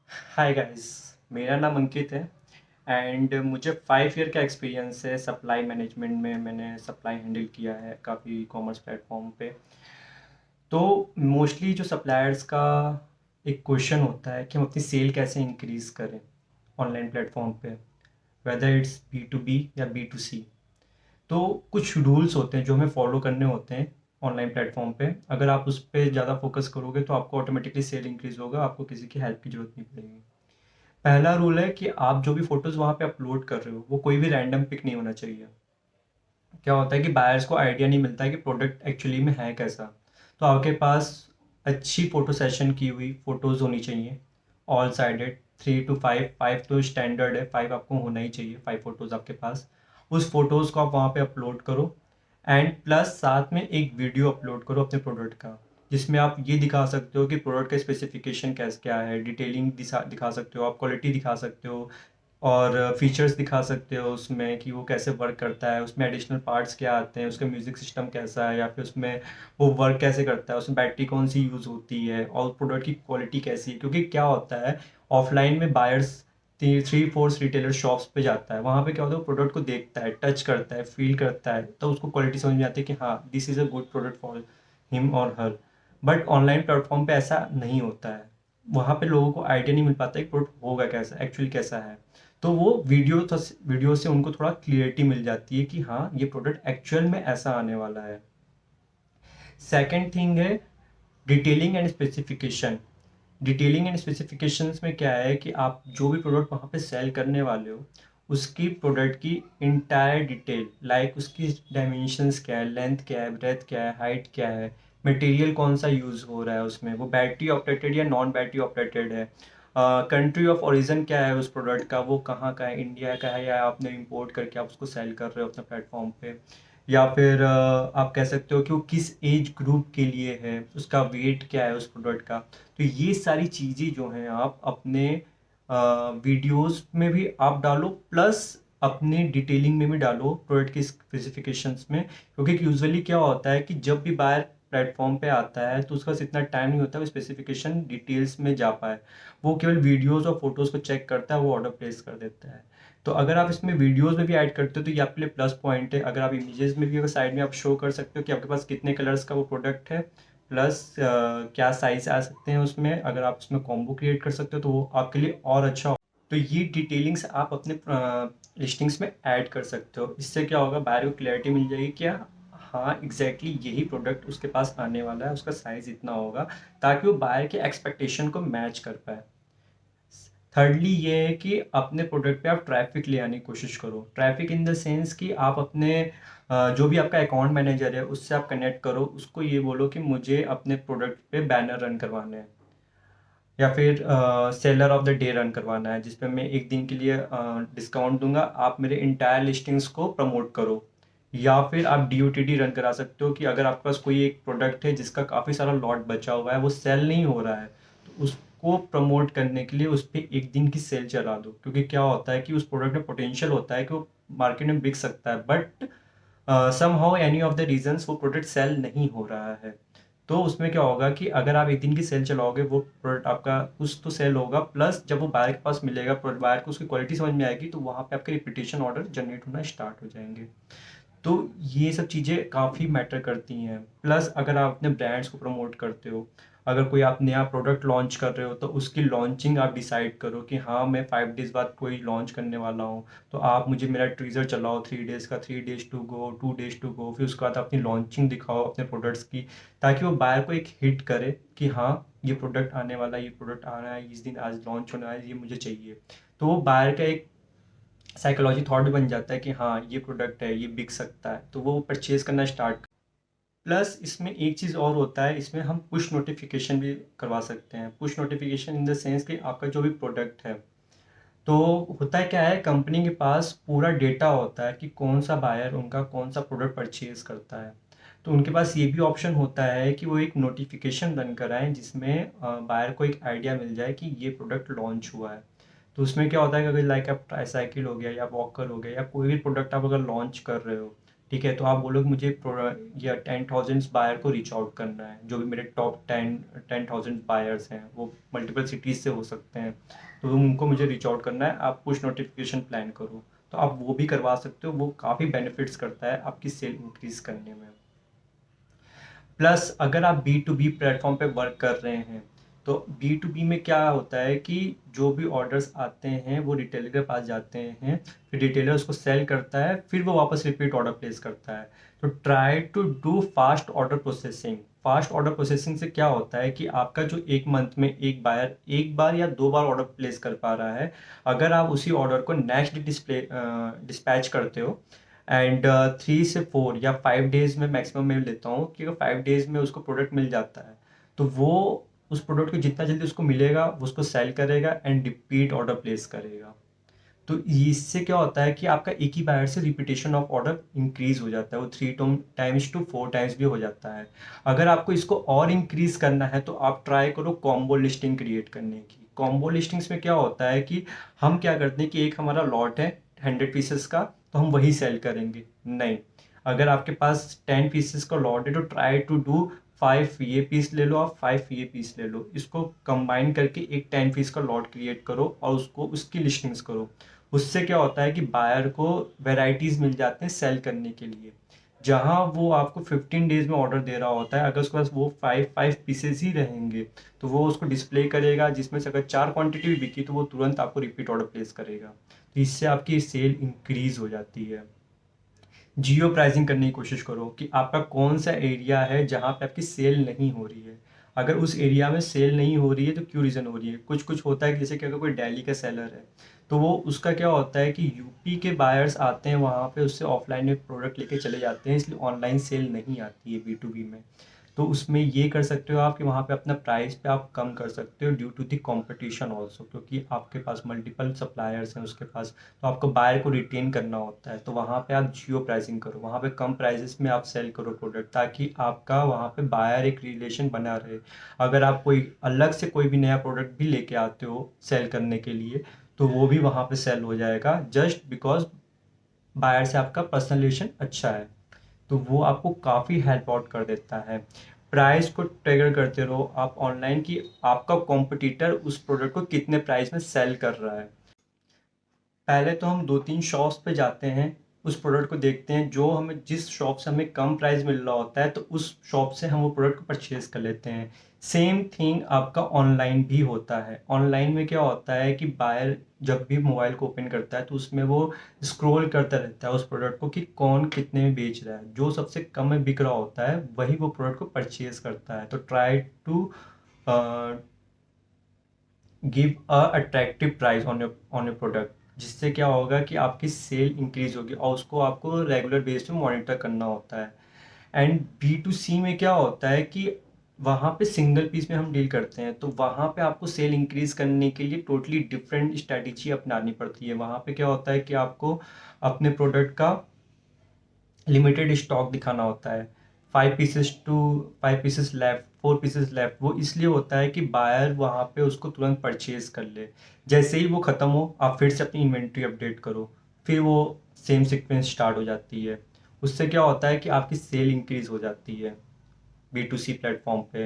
Hi guys. मेरा नाम अंकित है एंड मुझे 5 ईयर का एक्सपीरियंस है सप्लाई मैनेजमेंट में। मैंने सप्लाई हैंडल किया है काफ़ी कॉमर्स प्लेटफॉर्म पे। तो मोस्टली जो सप्लायर्स का एक क्वेश्चन होता है कि हम अपनी सेल कैसे इंक्रीज़ करें ऑनलाइन प्लेटफॉर्म पे, वेदर इट्स B2B या B2C। तो कुछ रूल्स होते हैं जो हमें फॉलो करने होते हैं ऑनलाइन प्लेटफॉर्म पे। अगर आप उस पर ज़्यादा फोकस करोगे तो आपको ऑटोमेटिकली सेल इंक्रीज़ होगा, आपको किसी की हेल्प की ज़रूरत नहीं पड़ेगी। पहला रूल है कि आप जो भी फोटोज़ वहाँ पे अपलोड कर रहे हो वो कोई भी रैंडम पिक नहीं होना चाहिए। क्या होता है कि बायर्स को आइडिया नहीं मिलता है कि प्रोडक्ट एक्चुअली में है कैसा। तो आपके पास अच्छी फ़ोटो सेशन की हुई फ़ोटोज़ होनी चाहिए, ऑल साइडेड, 3 to 5। 5 तो स्टैंडर्ड है, 5 आपको होना ही चाहिए, 5 फ़ोटोज़ आपके पास। उस फोटोज़ को आप वहाँ पे अपलोड करो एंड प्लस साथ में एक वीडियो अपलोड करो अपने प्रोडक्ट का, जिसमें आप ये दिखा सकते हो कि प्रोडक्ट का स्पेसिफिकेशन कैसे क्या है, डिटेलिंग दिखा सकते हो, आप क्वालिटी दिखा सकते हो और फीचर्स दिखा सकते हो उसमें कि वो कैसे वर्क करता है, उसमें एडिशनल पार्ट्स क्या आते हैं, उसका म्यूज़िक सिस्टम कैसा है, या फिर उसमें वो वर्क कैसे करता है, उसमें बैटरी कौन सी यूज़ होती है और प्रोडक्ट की क्वालिटी कैसी है। क्योंकि क्या होता है, ऑफलाइन में बायर्स 3-4 रिटेलर शॉप्स पे जाता है, वहाँ पे क्या होता है, वो प्रोडक्ट को देखता है, टच करता है, फील करता है, तो उसको क्वालिटी समझ में आती है कि हाँ this is a good product for him और हर। बट ऑनलाइन प्लेटफॉर्म पे ऐसा नहीं होता है। वहाँ पे लोगों को आइडिया नहीं मिल पाता है कि प्रोडक्ट होगा कैसा, एक्चुअली कैसा है। तो वो वीडियो से उनको थोड़ा क्लियरिटी मिल जाती है कि हाँ ये प्रोडक्ट एक्चुअल में ऐसा आने वाला है। सेकेंड थिंग है detailing and specification. Detailing and specifications में क्या है कि आप जो भी प्रोडक्ट वहाँ पे सेल करने वाले हो उसकी प्रोडक्ट की इंटायर डिटेल, लाइक उसकी डायमेंशंस क्या है, लेंथ क्या है, ब्रेथ क्या है, हाइट क्या है, मटेरियल कौन सा यूज़ हो रहा है उसमें, वो बैटरी ऑपरेटेड या नॉन बैटरी ऑपरेटेड है, कंट्री ऑफ ओरिजिन क्या है उस प्रोडक्ट का, वो कहाँ का है, इंडिया का है या आपने इंपोर्ट करके आप उसको सेल कर रहे हो अपने प्लेटफॉर्म पे, या फिर आप कह सकते हो कि वो किस एज ग्रुप के लिए है, उसका वेट क्या है उस प्रोडक्ट का। तो ये सारी चीज़ें जो हैं आप अपने वीडियोस में भी आप डालो, प्लस अपने डिटेलिंग में भी डालो प्रोडक्ट की स्पेसिफिकेशंस में। क्योंकि यूजुअली क्या होता है कि जब भी बायर प्लेटफॉर्म पे आता है तो उसका पास इतना टाइम नहीं होता है वो स्पेसिफिकेशन डिटेल्स में जा पाए। वो केवल वीडियोस और फोटोज़ को चेक करता है, वो ऑर्डर प्लेस कर देता है। तो अगर आप इसमें वीडियोस में भी ऐड करते हो तो ये आपके लिए प्लस पॉइंट है। अगर आप इमेजेस में भी अगर साइड में आप शो कर सकते हो कि आपके पास कितने कलर्स का वो प्रोडक्ट है, प्लस क्या साइज आ सकते हैं उसमें, अगर आप उसमें कॉम्बो क्रिएट कर सकते हो तो वो आपके लिए और अच्छा हो। तो ये डिटेलिंग्स आप अपने लिस्टिंग्स में ऐड कर सकते हो। इससे क्या होगा, बायर को क्लैरिटी मिल जाएगी क्या, हाँ एग्जैक्टली यही प्रोडक्ट उसके पास आने वाला है, उसका साइज इतना होगा, ताकि वो बायर के एक्सपेक्टेशन को मैच कर पाए। थर्डली ये है कि अपने प्रोडक्ट पे आप ट्रैफिक ले आने की कोशिश करो। ट्रैफिक इन द सेंस कि आप अपने जो भी आपका अकाउंट मैनेजर है उससे आप कनेक्ट करो, उसको ये बोलो कि मुझे अपने प्रोडक्ट पे बैनर रन करवाने हैं, या फिर seller of the day run करवाना है जिसपे मैं एक दिन के लिए डिस्काउंट दूंगा, आप मेरे इंटायर लिस्टिंग्स को प्रमोट करो। या फिर आप DOTD रन करा सकते हो कि अगर आपके पास कोई एक प्रोडक्ट है जिसका काफ़ी सारा लॉट बचा हुआ है, वो सेल नहीं हो रहा है, तो उसको प्रमोट करने के लिए उस पर एक दिन की सेल चला दो। क्योंकि क्या होता है कि उस प्रोडक्ट में पोटेंशियल होता है कि वो मार्केट में बिक सकता है, but somehow any of the reasons वो प्रोडक्ट सेल नहीं हो रहा है। तो उसमें क्या होगा कि अगर आप एक दिन की सेल चलाओगे वो प्रोडक्ट आपका कुछ तो सेल होगा, प्लस जब वो बायर के पास मिलेगा, बायर को उसकी क्वालिटी समझ में आएगी, तो वहाँ पे आपके रिपीटेशन ऑर्डर जनरेट होना स्टार्ट हो जाएंगे। तो ये सब चीज़ें काफ़ी मैटर करती हैं। प्लस अगर आप अपने ब्रांड्स को प्रमोट करते हो, अगर कोई आप नया प्रोडक्ट लॉन्च कर रहे हो तो उसकी लॉन्चिंग आप डिसाइड करो कि हाँ मैं 5 डेज़ बाद कोई लॉन्च करने वाला हूँ, तो आप मुझे मेरा टीजर चलाओ 3 डेज़ का, 3 days to go, 2 days to go, फिर उसके बाद अपनी लॉन्चिंग दिखाओ अपने प्रोडक्ट्स की, ताकि वो बायर को एक हिट करे कि हाँ ये प्रोडक्ट आने वाला है, ये प्रोडक्ट आ रहा है, इस दिन आज लॉन्च होना है, ये मुझे चाहिए। तो वो बायर का एक साइकोलॉजी थॉट भी बन जाता है कि हाँ ये प्रोडक्ट है, ये बिक सकता है, तो वो परचेज करना स्टार्ट। प्लस इसमें एक चीज़ और होता है, इसमें हम पुश नोटिफिकेशन भी करवा सकते हैं। Push notification in the sense कि आपका जो भी प्रोडक्ट है, तो होता है क्या है, कंपनी के पास पूरा डेटा होता है कि कौन सा बायर उनका कौन सा प्रोडक्ट परचेज करता है। तो उनके पास ये भी ऑप्शन होता है कि वो एक नोटिफिकेशन रन कराएं जिसमें बायर को एक आइडिया मिल जाए कि ये प्रोडक्ट लॉन्च हुआ है। तो उसमें क्या होता है कि अगर लाइक आप ट्राईसाइकिल हो गया या वॉकर हो गया या कोई भी प्रोडक्ट आप अगर लॉन्च कर रहे हो, ठीक है, तो आप बोलोगे मुझे या 10,000 बायर को रीच आउट करना है, जो भी मेरे टॉप 10,000 बायर्स हैं, वो मल्टीपल सिटीज़ से हो सकते हैं, तो उनको मुझे रीच आउट करना है, आप पुश नोटिफिकेशन प्लान करो। तो आप वो भी करवा सकते हो, वो काफ़ी बेनिफिट्स करता है आपकी सेल इंक्रीज़ करने में। प्लस अगर आप बी टू बी प्लेटफॉर्म पे वर्क कर रहे हैं, तो बी टू बी में क्या होता है कि जो भी ऑर्डर्स आते हैं वो रिटेलर के पास जाते हैं, फिर रिटेलर उसको सेल करता है, फिर वो वापस रिपीट ऑर्डर प्लेस करता है। तो try to do fast order processing. Fast order processing से क्या होता है कि आपका जो एक मंथ में एक बायर एक बार या दो बार ऑर्डर प्लेस कर पा रहा है, अगर आप उसी ऑर्डर को नेक्स्ट डिस्पैच करते हो, एंड 3 से 4 या 5 डेज में मैक्सिमम मैं लेता हूँ कि अगर 5 डेज में उसको प्रोडक्ट मिल जाता है, तो वो उस प्रोडक्ट को जितना जल्दी उसको मिलेगा वो उसको सेल करेगा एंड रिपीट ऑर्डर प्लेस करेगा। तो इससे क्या होता है कि आपका एक ही बायर से रिपीटेशन ऑफ ऑर्डर इंक्रीज हो जाता है, वो 3 टाइम्स टू 4 टाइम्स भी हो जाता है। अगर आपको इसको और इंक्रीज करना है तो आप ट्राई करो कॉम्बो लिस्टिंग क्रिएट करने की। कॉम्बो लिस्टिंग्स में क्या होता है कि हम क्या करते हैं कि एक हमारा लॉट है 100 पीसेस का, तो हम वही सेल करेंगे नहीं। अगर आपके पास 10 पीसेस का लॉट है तो ट्राई टू डू 5 ये पीस ले लो, आप 5 ये पीस ले लो, इसको कंबाइन करके एक 10 पीस का लॉट क्रिएट करो और उसको उसकी लिस्टिंग्स करो। उससे क्या होता है कि बायर को वेराइटीज़ मिल जाते हैं सेल करने के लिए। जहाँ वो आपको 15 डेज में ऑर्डर दे रहा होता है, अगर उसके पास वो 5 5 पीसेस ही रहेंगे, तो वो उसको डिस्प्ले करेगा, जिसमें से अगर 4 क्वांटिटी भी बिकी तो वो तुरंत आपको रिपीट ऑर्डर प्लेस करेगा। तो इससे आपकी सेल इंक्रीज हो जाती है। जियो प्राइसिंग करने की कोशिश करो कि आपका कौन सा एरिया है जहाँ पे आपकी सेल नहीं हो रही है। अगर उस एरिया में सेल नहीं हो रही है तो क्यों रीज़न हो रही है, कुछ कुछ होता है कि जैसे कि अगर कोई दिल्ली का सेलर है, तो वो उसका क्या होता है कि यूपी के बायर्स आते हैं वहाँ पे, उससे ऑफलाइन में प्रोडक्ट लेके चले जाते हैं, इसलिए ऑनलाइन सेल नहीं आती है बी टू बी में। तो उसमें ये कर सकते हो आप कि वहाँ पे अपना प्राइस पे आप कम कर सकते हो due to the competition also, क्योंकि आपके पास मल्टीपल सप्लायर्स हैं उसके पास, तो आपको बायर को रिटेन करना होता है। तो वहाँ पे आप जियो प्राइसिंग करो, वहाँ पे कम प्राइसेस में आप सेल करो प्रोडक्ट, ताकि आपका वहाँ पे बायर एक रिलेशन बना रहे। अगर आप कोई अलग से कोई भी नया प्रोडक्ट भी लेके आते हो सेल करने के लिए, तो वो भी वहाँ पे सेल हो जाएगा, जस्ट बिकॉज बायर से आपका पर्सनल रिलेशन अच्छा है। तो वो आपको काफ़ी हेल्प आउट कर देता है। प्राइस को ट्रिगर करते रहो आप ऑनलाइन कि आपका कॉम्पिटिटर उस प्रोडक्ट को कितने प्राइस में सेल कर रहा है। पहले तो हम 2 3 शॉप्स पे जाते हैं, उस प्रोडक्ट को देखते हैं, जो हमें जिस शॉप से हमें कम प्राइस मिल रहा होता है तो उस शॉप से हम वो प्रोडक्ट को परचेज कर लेते हैं। सेम थिंग आपका ऑनलाइन भी होता है। ऑनलाइन में क्या होता है कि बायर जब भी मोबाइल को ओपन करता है तो उसमें वो स्क्रॉल करता रहता है उस प्रोडक्ट को कि कौन कितने में बेच रहा है, जो सबसे कम में बिक रहा होता है वही वो प्रोडक्ट को परचेज करता है। तो try to give a attractive price on your product, जिससे क्या होगा कि आपकी सेल इंक्रीज होगी, और उसको आपको रेगुलर बेस पे मॉनिटर करना होता है। एंड बी टू सी में क्या होता है कि वहाँ पे सिंगल पीस में हम डील करते हैं, तो वहाँ पे आपको सेल इंक्रीज करने के लिए टोटली डिफरेंट स्ट्रैटेजी अपनानी पड़ती है। वहाँ पे क्या होता है कि आपको अपने प्रोडक्ट का लिमिटेड स्टॉक दिखाना होता है। 5 पीसेस लेफ्ट, 4 पीसेस लेफ्ट, वो इसलिए होता है कि बायर वहाँ पे उसको तुरंत परचेज कर ले। जैसे ही वो ख़त्म हो आप फिर से अपनी इन्वेंट्री अपडेट करो, फिर वो सेम सीक्वेंस स्टार्ट हो जाती है। उससे क्या होता है कि आपकी सेल इंक्रीज हो जाती है बी टू सी प्लेटफॉर्म पे।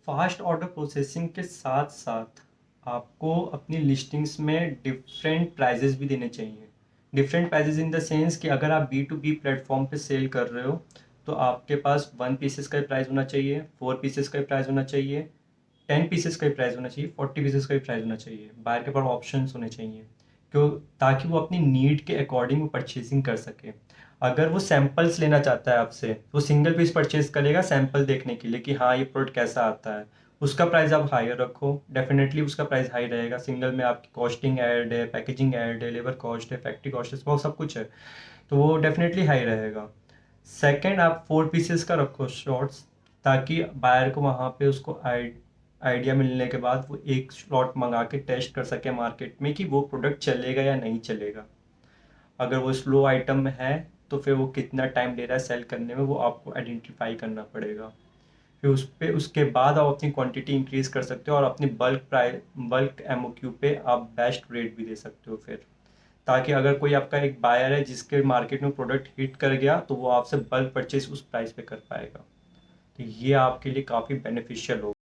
फास्ट ऑर्डर प्रोसेसिंग के साथ साथ आपको अपनी लिस्टिंग्स में डिफरेंट प्राइजेस भी देने चाहिए। Different prices in the sense कि अगर आप बी टू बी प्लेटफॉर्म पे सेल कर रहे हो, तो आपके पास 1 पीसेस का भी प्राइस होना चाहिए, 4 पीसेस का भी प्राइस होना चाहिए, 10 पीसेस का भी प्राइस होना चाहिए, 40 पीसेस का भी प्राइस होना चाहिए। बायर के पास ऑप्शंस होने चाहिए, क्यों, ताकि वो अपनी नीड के अकॉर्डिंग वो परचेसिंग कर सके। अगर वो सैंपल्स लेना चाहता है आपसे, वो सिंगल पीस परचेज करेगा सैंपल देखने के लिए कि हाँ ये प्रोडक्ट कैसा आता है। उसका प्राइस आप हायर रखो, डेफिनेटली उसका प्राइस हाई रहेगा। सिंगल में आपकी कॉस्टिंग ऐड है, पैकेजिंग ऐड है, लेबर कॉस्ट है, फैक्ट्री कॉस्ट है, वो सब कुछ है, तो वो डेफिनेटली हाई रहेगा। सेकंड, आप 4 पीसेस का रखो शॉर्ट्स, ताकि बायर को वहाँ पे उसको आइडिया मिलने के बाद वो एक स्लॉट मंगा के टेस्ट कर सके मार्केट में कि वो प्रोडक्ट चलेगा या नहीं चलेगा। अगर वो स्लो आइटम है तो फिर वो कितना टाइम ले रहा है सेल करने में, वो आपको आइडेंटिफाई करना पड़ेगा। फिर उस पे उसके बाद आप अपनी क्वांटिटी इंक्रीज कर सकते हो और अपनी बल्क एमओक्यू पे आप बेस्ट रेट भी दे सकते हो फिर। ताकि अगर कोई आपका एक बायर है जिसके मार्केट में प्रोडक्ट हिट कर गया तो वो आपसे बल्क परचेज उस प्राइस पे कर पाएगा। तो ये आपके लिए काफ़ी बेनिफिशियल होगा।